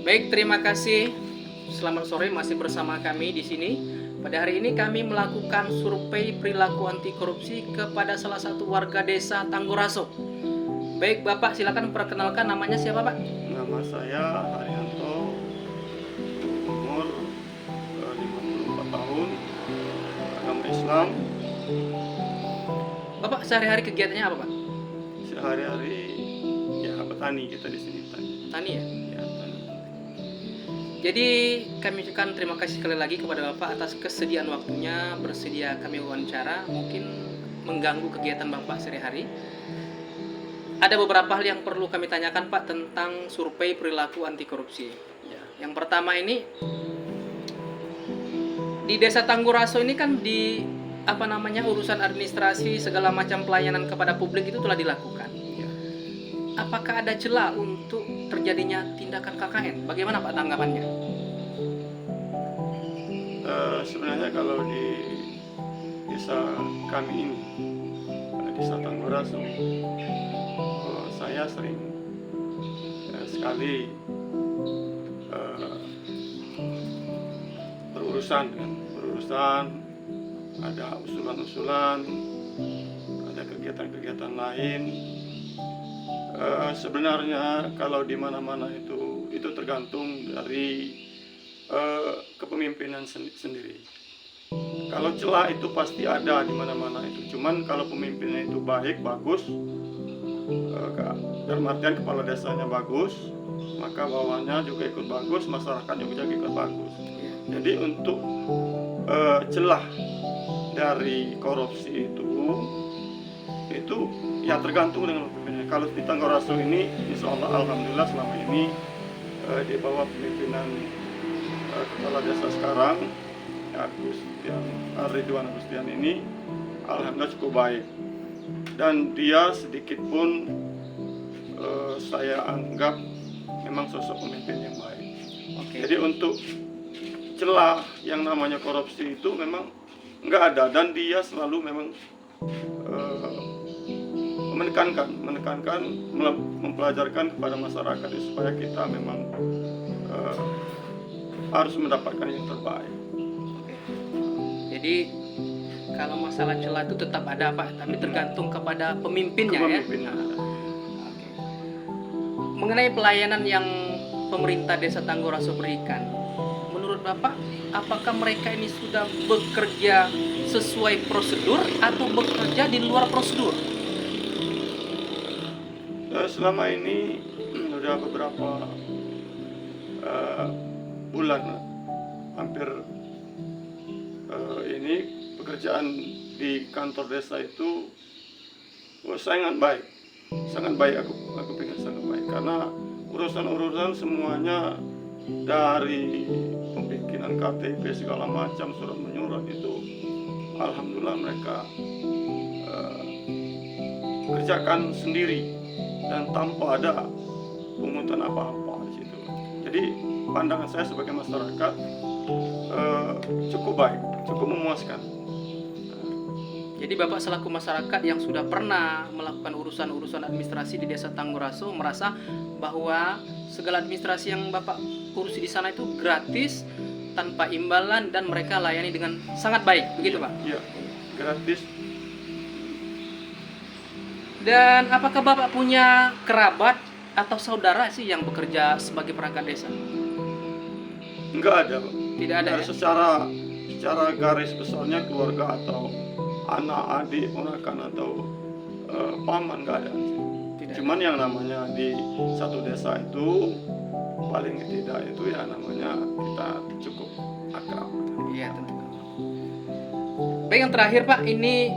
Baik, terima kasih. Selamat sore, masih bersama kami di sini. Pada hari ini kami melakukan survei perilaku anti korupsi kepada salah satu warga desa Tangguraso. Baik, Bapak silakan perkenalkan namanya siapa, Pak? Nama saya Haryanto, umur 54 tahun, agama Islam. Bapak sehari-hari kegiatannya apa, Pak? Sehari-hari ya petani, kita di sini petani. Tani ya. Ya, petani. Jadi kami ucapkan terima kasih sekali lagi kepada Bapak atas kesediaan waktunya bersedia kami wawancara. Mungkin mengganggu kegiatan Bapak sehari-hari. Ada beberapa hal yang perlu kami tanyakan, Pak, tentang survei perilaku anti korupsi. Ya. Yang pertama ini, di desa Tangguraso ini kan urusan administrasi segala macam pelayanan kepada publik itu telah dilakukan. Ya. Apakah ada celah untuk terjadinya tindakan KKN? Bagaimana, Pak, tanggapannya? Sebenarnya kalau di desa kami ini, desa Tangguraso, saya sering sekali berurusan, ada usulan-usulan, ada kegiatan-kegiatan lain. Sebenarnya kalau di mana-mana itu tergantung dari kepemimpinan sendiri. Kalau celah itu pasti ada di mana-mana itu. Cuman kalau pemimpinnya itu baik, bagus, dalam artian kepala desanya bagus, maka bawahnya juga ikut bagus, masyarakatnya juga ikut bagus. Jadi untuk celah dari korupsi itu ya tergantung dengan pemimpinnya. Kalau di Tangguraso ini, insya Allah alhamdulillah selama ini di bawah pemimpinan kepala desa sekarang, Ridwan Agustian ini, alhamdulillah cukup baik. Dan dia sedikit pun saya anggap memang sosok pemimpin yang baik. Jadi untuk celah yang namanya korupsi itu memang nggak ada, dan dia selalu memang menekankan, mempelajarkan kepada masyarakat supaya kita memang harus mendapatkan yang terbaik. Jadi kalau masalah celah itu tetap ada, Pak, tapi tergantung kepada pemimpinnya ya. Mengenai pelayanan yang pemerintah desa Tangguraso berikan, menurut Bapak, apakah mereka ini sudah bekerja sesuai prosedur atau bekerja di luar prosedur? Selama ini sudah beberapa bulan, hampir ini pekerjaan di kantor desa itu sangat baik, aku pikir sangat baik, karena urusan semuanya dari pembikinan KTP segala macam, surat menyurat itu alhamdulillah mereka kerjakan sendiri dan tanpa ada pungutan apa-apa di situ. Jadi pandangan saya sebagai masyarakat cukup baik, cukup memuaskan. Jadi Bapak selaku masyarakat yang sudah pernah melakukan urusan-urusan administrasi di desa Tangguraso merasa bahwa segala administrasi yang Bapak urusi di sana itu gratis, tanpa imbalan, dan mereka layani dengan sangat baik, begitu Pak? Iya, gratis. Dan apakah Bapak punya kerabat atau saudara sih yang bekerja sebagai perangkat desa? Enggak ada, Pak. Tidak ada ya? Secara garis besarnya keluarga atau anak, adik, ponakan atau paman enggak ada. Tidak. Cuman yang namanya di satu desa itu paling tidak itu ya namanya kita cukup akrab. Iya, tentu. Baik, yang terakhir Pak, ini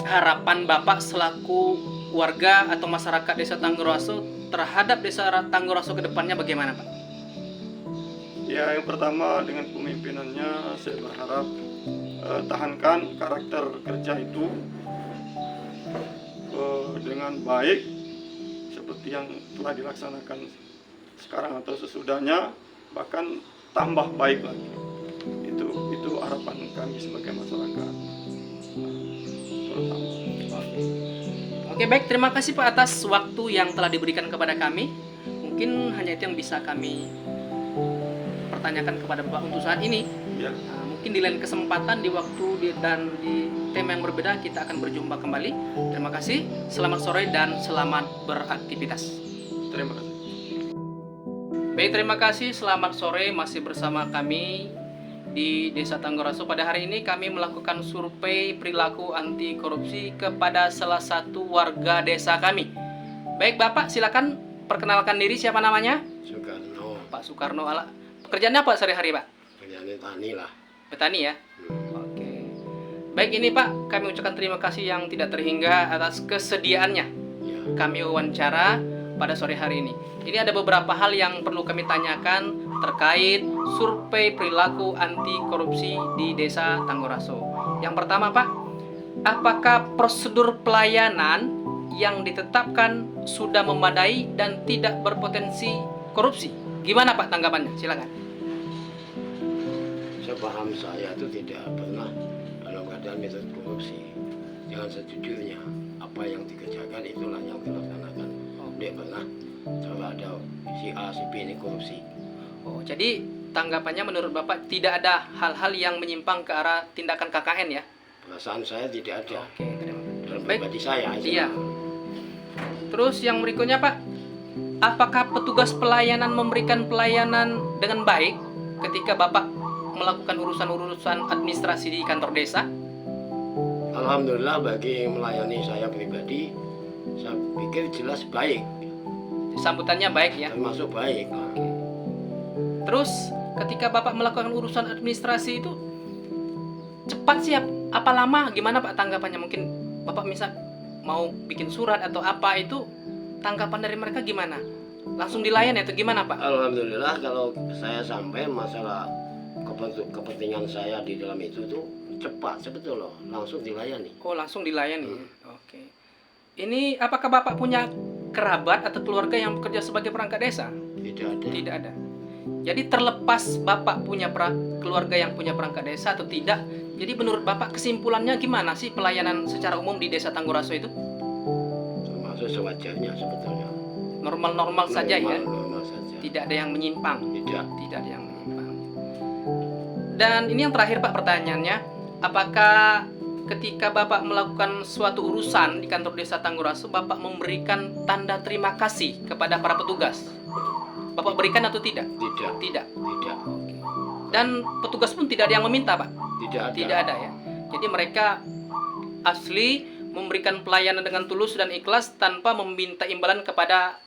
harapan Bapak selaku warga atau masyarakat desa Tangguraso terhadap desa Tangguraso ke depannya bagaimana, Pak? Ya, yang pertama dengan pemimpinannya saya berharap tahankan karakter kerja itu dengan baik seperti yang telah dilaksanakan sekarang atau sesudahnya, bahkan tambah baik lagi. Itu harapan kami sebagai masyarakat. Terutama. Oke, baik, terima kasih Pak atas waktu yang telah diberikan kepada kami. Mungkin hanya itu yang bisa kami pertanyakan kepada Bapak untuk saat ini. Ya. Mungkin di lain kesempatan, di waktu dan di tema yang berbeda kita akan berjumpa kembali. Terima kasih, selamat sore dan selamat beraktivitas. Terima kasih. Baik, terima kasih, selamat sore, masih bersama kami di Desa Tangguraso. Pada hari ini kami melakukan survei perilaku anti korupsi kepada salah satu warga desa kami. Baik Bapak, silakan perkenalkan diri, siapa namanya? Soekarno, Pak Soekarno. Pekerjaannya apa sehari-hari Pak? kerjaan tani lah. Petani ya? Oke. Baik, ini Pak, kami ucapkan terima kasih yang tidak terhingga atas kesediaannya Ya, kami wawancara pada sore hari ini. Ini ada beberapa hal yang perlu kami tanyakan terkait survei perilaku anti korupsi di Desa Tangguraso. Yang pertama Pak, apakah prosedur pelayanan yang ditetapkan sudah memadai dan tidak berpotensi korupsi? Gimana Pak tanggapannya? Silakan. sepaham saya itu tidak pernah dalam keadaan metode korupsi. Jangan sejujurnya, apa yang dikerjakan itulah yang dilaksanakan. Tidak pernah kalau ada si A, si B ini korupsi. Oh, jadi tanggapannya menurut Bapak tidak ada hal-hal yang menyimpang ke arah tindakan KKN ya? Perasaan saya tidak ada. Oke, terima kasih. Dalam Baik. pribadi saya. Iya. Terus yang berikutnya Pak, apakah petugas pelayanan memberikan pelayanan dengan baik ketika Bapak melakukan urusan-urusan administrasi di kantor desa? Alhamdulillah bagi melayani saya pribadi, saya pikir jelas baik, Sambutannya baik ya? termasuk baik. Terus ketika Bapak melakukan urusan administrasi itu cepat siap? Apa lama? Gimana Pak tanggapannya? Mungkin Bapak misal mau bikin surat atau apa itu, tanggapan dari mereka gimana? Langsung dilayani atau gimana Pak? Alhamdulillah kalau saya sampai masalah kepentingan saya di dalam itu tuh cepat sebetulnya langsung dilayani. Oh, langsung dilayani. Oke. Ini apakah Bapak punya kerabat atau keluarga yang bekerja sebagai perangkat desa? Tidak ada. Tidak ada. Jadi terlepas Bapak punya keluarga yang punya perangkat desa atau tidak, jadi menurut Bapak kesimpulannya gimana sih pelayanan secara umum di Desa Tangguraso itu? Termasuk sewajarnya sebetulnya. Normal-normal saja ya? Normal saja. Tidak ada yang menyimpang. Tidak. Tidak ada yang menyimpang. Dan ini yang terakhir Pak pertanyaannya, apakah ketika Bapak melakukan suatu urusan di kantor Desa Tangguraso, Bapak memberikan tanda terima kasih kepada para petugas? Bapak berikan atau tidak? Tidak. Tidak. Tidak. Dan petugas pun tidak ada yang meminta Pak? Tidak ada. Tidak ada ya. Jadi mereka asli memberikan pelayanan dengan tulus dan ikhlas tanpa meminta imbalan kepada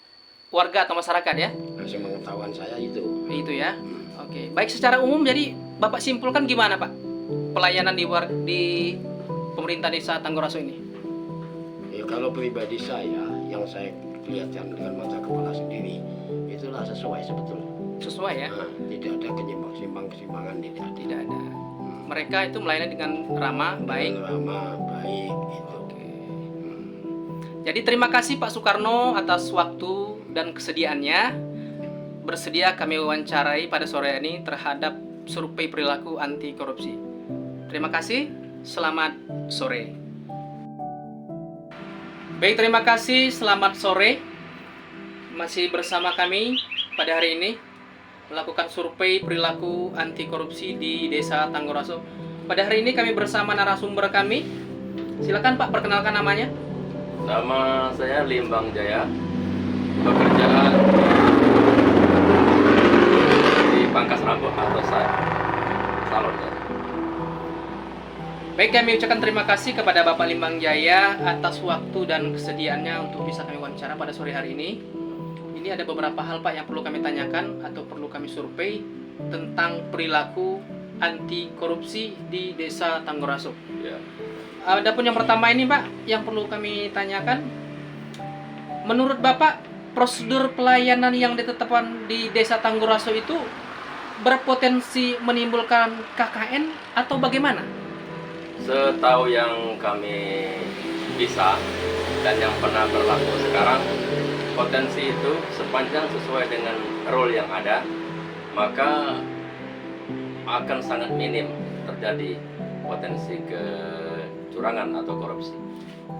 warga atau masyarakat ya. Masih pengetahuan saya itu. Itu ya. Oke. Baik, secara umum jadi Bapak simpulkan gimana Pak pelayanan di pemerintah Desa Tangguraso ini? Ya kalau pribadi saya yang saya lihatkan dengan mata kepala sendiri itulah sesuai sebetulnya. Sesuai ya? Nah, tidak ada kesimpangan tidak ada. Tidak ada. Mereka itu melayani dengan ramah, baik. Dengan ramah, baik itu. Oke. Jadi terima kasih Pak Soekarno atas waktu dan kesediaannya bersedia kami wawancarai pada sore ini terhadap survei perilaku anti korupsi. Terima kasih, selamat sore. Baik, terima kasih, selamat sore. Masih bersama kami pada hari ini melakukan survei perilaku anti korupsi di Desa Tangguraso. Pada hari ini kami bersama narasumber kami. Silakan Pak perkenalkan namanya. Nama saya Limbang Jaya, pekerjaan di pangkas rambut atau salon. Baik, kami ucapkan terima kasih kepada Bapak Limbang Jaya atas waktu dan kesediaannya untuk bisa kami wawancara pada sore hari ini. Ini ada beberapa hal Pak yang perlu kami tanyakan atau perlu kami survei tentang perilaku anti korupsi di Desa Tangguraso. Ya. Adapun yang pertama ini Pak yang perlu kami tanyakan, menurut Bapak prosedur pelayanan yang ditetapkan di Desa Tangguraso itu berpotensi menimbulkan KKN atau bagaimana? Setahu yang kami bisa dan yang pernah berlaku sekarang, potensi itu sepanjang sesuai dengan role yang ada, maka akan sangat minim terjadi potensi kecurangan atau korupsi.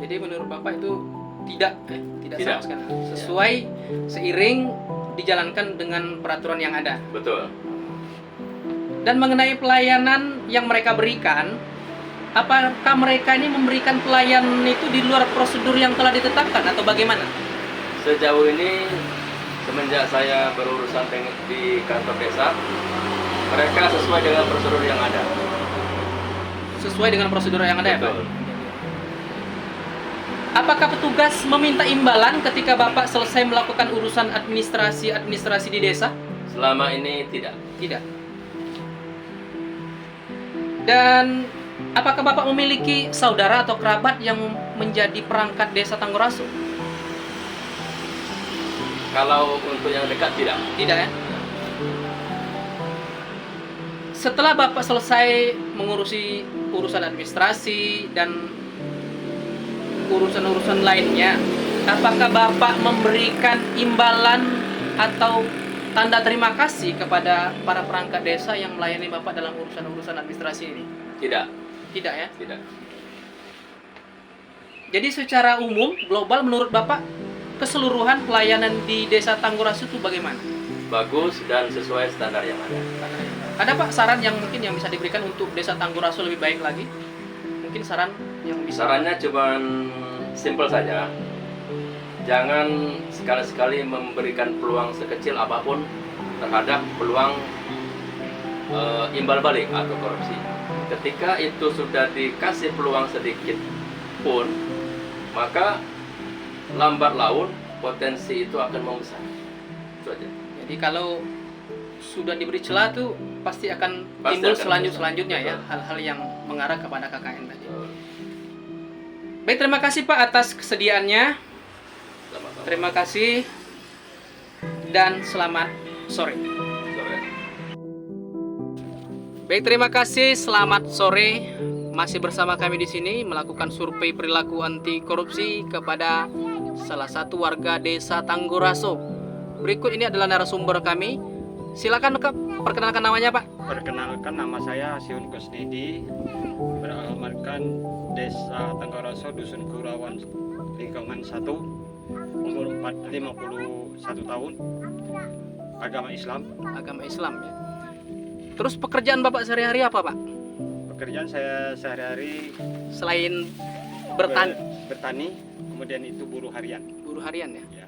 Jadi menurut Bapak itu tidak Tidak. sama sekali. Sesuai seiring dijalankan dengan peraturan yang ada. Betul. Dan mengenai pelayanan yang mereka berikan, apakah mereka ini memberikan pelayanan itu di luar prosedur yang telah ditetapkan atau bagaimana? Sejauh ini semenjak saya berurusan di kantor desa, mereka sesuai dengan prosedur yang ada. Sesuai dengan prosedur yang ada ya Pak? Betul. Apakah petugas meminta imbalan ketika Bapak selesai melakukan urusan administrasi di desa? Selama ini tidak. Tidak. Dan apakah Bapak memiliki saudara atau kerabat yang menjadi perangkat desa Tangguraso? Kalau untuk yang dekat tidak. Tidak ya? Setelah Bapak selesai mengurusi urusan administrasi dan urusan-urusan lainnya, apakah Bapak memberikan imbalan atau tanda terima kasih kepada para perangkat desa yang melayani Bapak dalam urusan-urusan administrasi ini? Tidak. Tidak ya? Tidak. Jadi secara umum, global menurut Bapak, keseluruhan pelayanan di desa Tangguraso itu bagaimana? Bagus dan sesuai standar yang ada. Ada Pak saran yang mungkin yang bisa diberikan untuk desa Tangguraso lebih baik lagi? Mungkin saran yang bisa. Sarannya cuma simpel saja. Jangan sekali-sekali memberikan peluang sekecil apapun terhadap peluang imbal balik atau korupsi. Ketika itu sudah dikasih peluang sedikit pun, maka lambat laun potensi itu akan membesar. Itu aja. Jadi kalau sudah diberi celah tuh pasti akan Pasti timbul akan selanjutnya ya, betul. hal-hal yang mengarah kepada KKN tadi. Betul. Baik, terima kasih Pak atas kesediaannya. Sama-sama. Terima kasih dan selamat sore. Sore. Baik, terima kasih. Selamat sore. Masih bersama kami di sini melakukan survei perilaku anti korupsi kepada salah satu warga desa Tangguraso. Berikut ini adalah narasumber kami. Silakan Kak, perkenalkan namanya Pak. Perkenalkan, nama saya Siun Kusnidi, beralamatkan Desa Tangguraso, Dusun Kurawan, lingkungan 1, umur 51 tahun, agama Islam. Agama Islam ya. Terus pekerjaan Bapak sehari-hari apa Pak? Pekerjaan saya sehari-hari Selain bertani, bertani, kemudian itu buruh harian. buruh harian ya. Ya.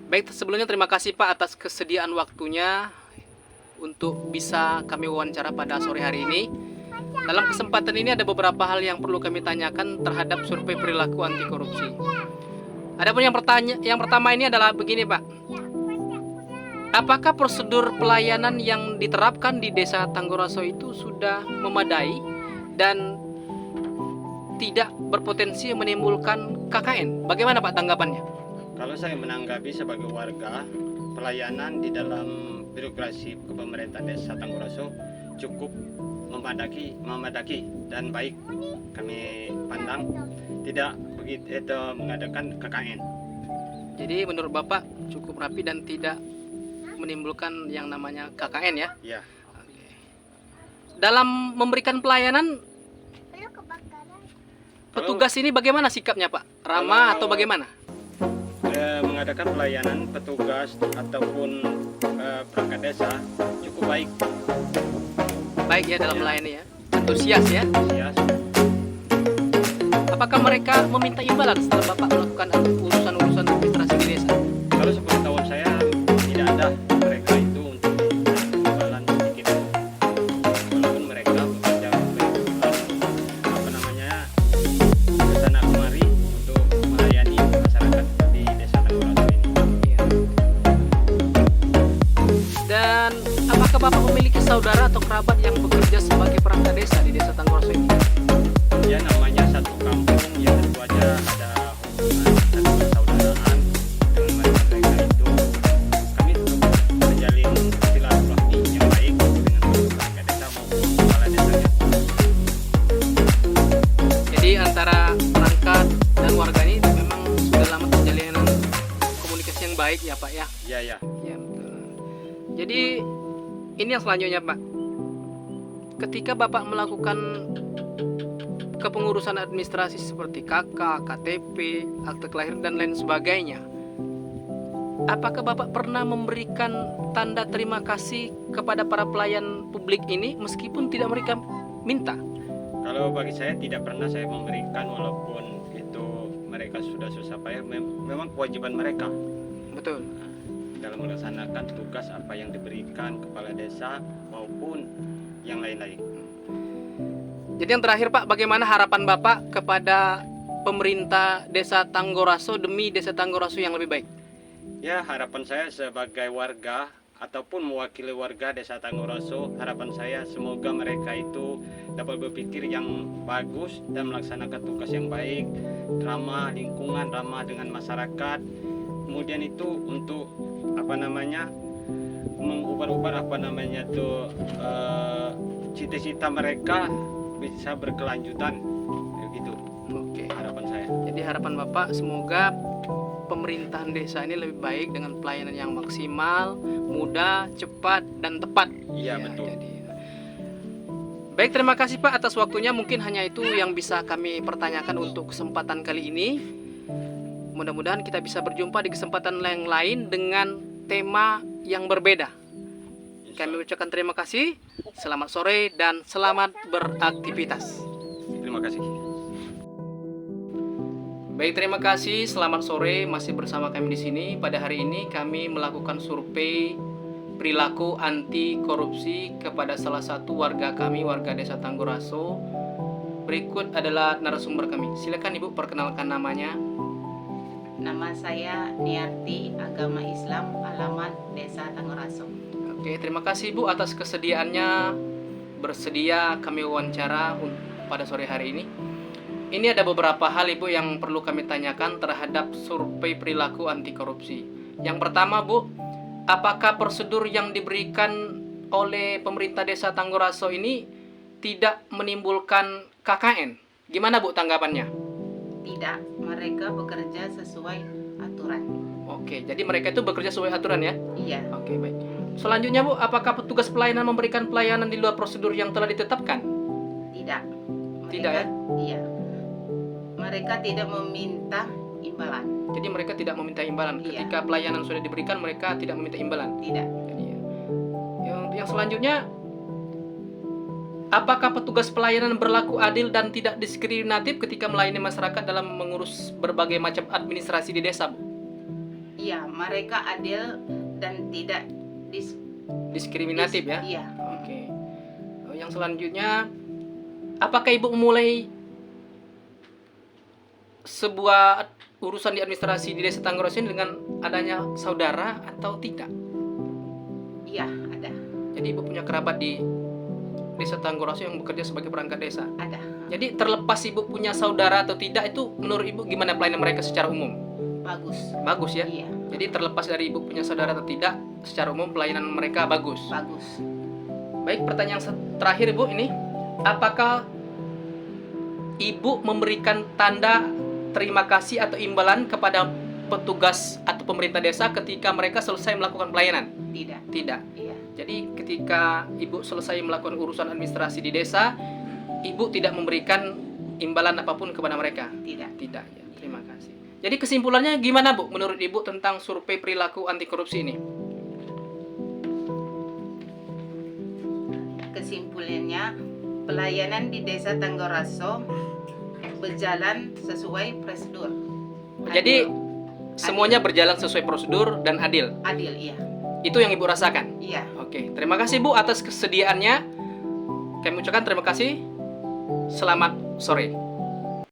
Baik, sebelumnya terima kasih Pak atas kesediaan waktunya untuk bisa kami wawancara pada sore hari ini. Dalam kesempatan ini ada beberapa hal yang perlu kami tanyakan terhadap survei perilaku anti korupsi. Adapun yang pertama ini adalah begini Pak. Apakah prosedur pelayanan yang diterapkan di desa Tangguraso itu sudah memadai dan tidak berpotensi menimbulkan KKN? Bagaimana Pak tanggapannya? Kalau saya menanggapi sebagai warga, pelayanan di dalam birokrasi kepemerintahan Desa Tangguraso cukup memadai dan baik. Kami pandang tidak begitu mengadakan KKN. Jadi menurut Bapak cukup rapi dan tidak menimbulkan yang namanya KKN ya? Ya, Oke. Dalam memberikan pelayanan, petugas ini bagaimana sikapnya Pak? Ramah atau bagaimana? mengadakan pelayanan petugas ataupun perangkat desa cukup baik. Baik ya dalam melayani ya? Antusias ya? Ya, Apakah mereka meminta imbalan setelah Bapak melakukan urusan-urusan administrasi di desa? kalau 10 tahun saya tidak ada mereka itu untuk imbalan sedikit. Walaupun mereka bekerja kesana kemari untuk melayani masyarakat di Desa Tangguraso ini. Iya. Dan apakah Bapak memiliki saudara atau kerabat yang bekerja sebagai perangkat desa di desa Tangguraso ini? Ya, namanya satu kampung, yang tentu aja ada hubungan dan persaudaraan dengan mereka itu. Kami tetap menjalin silaturahmi yang baik dengan perangkat desa maupun kepala desanya. Jadi antara perangkat dan warga ini memang sudah lama terjalin komunikasi yang baik ya Pak ya? Ya, ya. Ya betul. Jadi ini yang selanjutnya Pak. Ketika Bapak melakukan kepengurusan administrasi seperti KK, KTP, akte kelahiran dan lain sebagainya, apakah Bapak pernah memberikan tanda terima kasih kepada para pelayan publik ini meskipun tidak mereka minta? Kalau bagi saya tidak pernah saya memberikan, walaupun itu mereka sudah susah payah, memang kewajiban mereka Betul. dalam melaksanakan tugas apa yang diberikan kepala desa maupun yang lain-lain. Jadi yang terakhir Pak, bagaimana harapan Bapak kepada pemerintah Desa Tanggoraso demi Desa Tanggoraso yang lebih baik? Ya, harapan saya sebagai warga ataupun mewakili warga Desa Tanggoraso, harapan saya semoga mereka itu dapat berpikir yang bagus dan melaksanakan tugas yang baik, ramah lingkungan, ramah dengan masyarakat. Kemudian itu untuk mengubah-ubah cita-cita mereka bisa berkelanjutan, begitu Oke. harapan saya. Jadi harapan Bapak semoga pemerintahan desa ini lebih baik dengan pelayanan yang maksimal, mudah, cepat, dan tepat. Iya, betul. Baik, terima kasih Pak atas waktunya. Mungkin hanya itu yang bisa kami pertanyakan untuk kesempatan kali ini. Mudah-mudahan kita bisa berjumpa di kesempatan yang lain dengan tema yang berbeda. Kami ucapkan terima kasih. Selamat sore dan selamat beraktivitas. Terima kasih. Baik, terima kasih. Selamat sore, masih bersama kami di sini. Pada hari ini kami melakukan survei perilaku anti korupsi kepada salah satu warga kami, warga Desa Tanggoraso. Berikut adalah narasumber kami. Silakan Ibu perkenalkan namanya. Nama saya Niarti, agama Islam, alamat Desa Tanggoraso. Oke, terima kasih Bu atas kesediaannya bersedia kami wawancara pada sore hari ini. Ini ada beberapa hal Ibu yang perlu kami tanyakan terhadap survei perilaku anti korupsi. Yang pertama Bu, apakah prosedur yang diberikan oleh pemerintah Desa Tanggoraso ini tidak menimbulkan KKN? Gimana Bu tanggapannya? Tidak, mereka bekerja sesuai aturan. Oke, jadi mereka itu bekerja sesuai aturan ya? Iya, Oke, baik. Selanjutnya Bu, apakah petugas pelayanan memberikan pelayanan di luar prosedur yang telah ditetapkan? tidak. Tidak, ya? Iya. Mereka tidak meminta imbalan. Jadi mereka tidak meminta imbalan. Iya. Ketika pelayanan sudah diberikan, mereka tidak meminta imbalan. Tidak. Jadi, yang selanjutnya, apakah petugas pelayanan berlaku adil dan tidak diskriminatif ketika melayani masyarakat dalam mengurus berbagai macam administrasi di desa, Bu? Iya, mereka adil dan tidak Diskriminatif ya? Iya. Oke. Yang selanjutnya, apakah Ibu memulai sebuah urusan di administrasi di Desa Tanggoraso ini dengan adanya saudara atau tidak? Iya, ada. Jadi Ibu punya kerabat di Desa Tanggoraso yang bekerja sebagai perangkat desa. Ada. Jadi terlepas Ibu punya saudara atau tidak, itu menurut Ibu gimana pelayanan mereka secara umum? Bagus. Bagus ya? Iya, Jadi terlepas dari Ibu punya saudara atau tidak, secara umum pelayanan mereka bagus. bagus. Baik, pertanyaan terakhir Ibu ini, apakah Ibu memberikan tanda terima kasih atau imbalan kepada petugas atau pemerintah desa ketika mereka selesai melakukan pelayanan? Tidak. Tidak. Iya. Jadi ketika Ibu selesai melakukan urusan administrasi di desa, Ibu tidak memberikan imbalan apapun kepada mereka? Tidak. Tidak ya. Terima kasih. Jadi kesimpulannya gimana Bu menurut Ibu tentang survei perilaku anti korupsi ini? Kesimpulannya, pelayanan di Desa Tanggoraso berjalan sesuai prosedur. Jadi Adil. semuanya berjalan sesuai prosedur dan adil. Adil, iya. Itu yang Ibu rasakan. Iya. Oke, terima kasih Bu atas kesediaannya. Kami ucapkan terima kasih. Selamat sore.